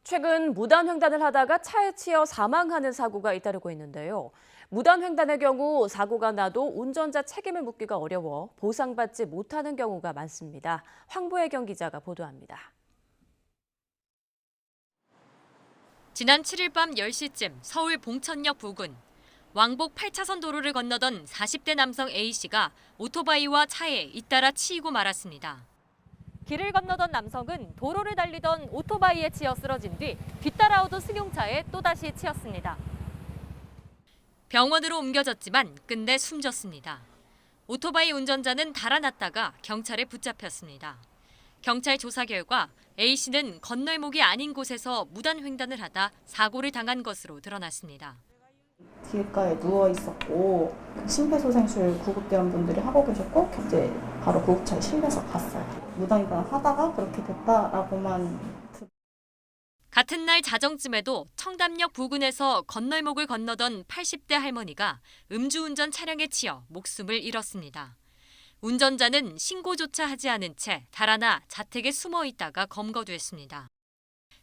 최근 무단횡단을 하다가 차에 치여 사망하는 사고가 잇따르고 있는데요. 무단횡단의 경우 사고가 나도 운전자 책임을 묻기가 어려워 보상받지 못하는 경우가 많습니다. 황보혜경 기자가 보도합니다. 지난 7일 밤 10시쯤 서울 봉천역 부근 왕복 8차선 도로를 건너던 40대 남성 A씨가 오토바이와 차에 잇따라 치이고 말았습니다. 길을 건너던 남성은 도로를 달리던 오토바이에 치여 쓰러진 뒤 뒤따라오던 승용차에 또다시 치였습니다. 병원으로 옮겨졌지만 끝내 숨졌습니다. 오토바이 운전자는 달아났다가 경찰에 붙잡혔습니다. 경찰 조사 결과 A씨는 건널목이 아닌 곳에서 무단횡단을 하다 사고를 당한 것으로 드러났습니다. 길가에 누워 있었고 심폐소생술 구급대원분들이 하고 계셨고 이제 바로 구급차에 실려서 갔어요. 무단횡단 하다가 그렇게 됐다라고만. 같은 날 자정쯤에도 청담역 부근에서 건널목을 건너던 80대 할머니가 음주운전 차량에 치여 목숨을 잃었습니다. 운전자는 신고조차 하지 않은 채 달아나 자택에 숨어 있다가 검거됐습니다.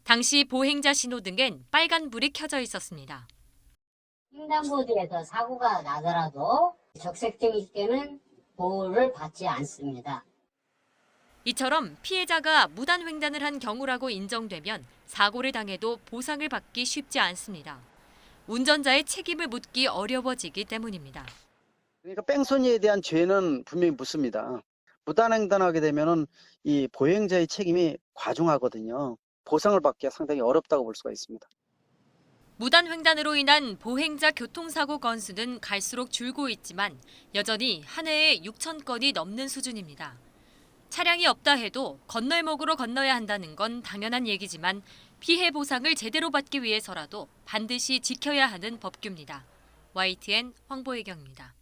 당시 보행자 신호등엔 빨간불이 켜져 있었습니다. 횡단보도에서 사고가 나더라도 적색등일 때는 보호를 받지 않습니다. 이처럼 피해자가 무단횡단을 한 경우라고 인정되면 사고를 당해도 보상을 받기 쉽지 않습니다. 운전자의 책임을 묻기 어려워지기 때문입니다. 그러니까 뺑소니에 대한 죄는 분명히 묻습니다. 무단횡단하게 되면은 이 보행자의 책임이 과중하거든요. 보상을 받기가 상당히 어렵다고 볼 수가 있습니다. 무단횡단으로 인한 보행자 교통사고 건수는 갈수록 줄고 있지만 여전히 한 해에 6천 건이 넘는 수준입니다. 차량이 없다 해도 건널목으로 건너야 한다는 건 당연한 얘기지만 피해 보상을 제대로 받기 위해서라도 반드시 지켜야 하는 법규입니다. YTN 황보혜경입니다.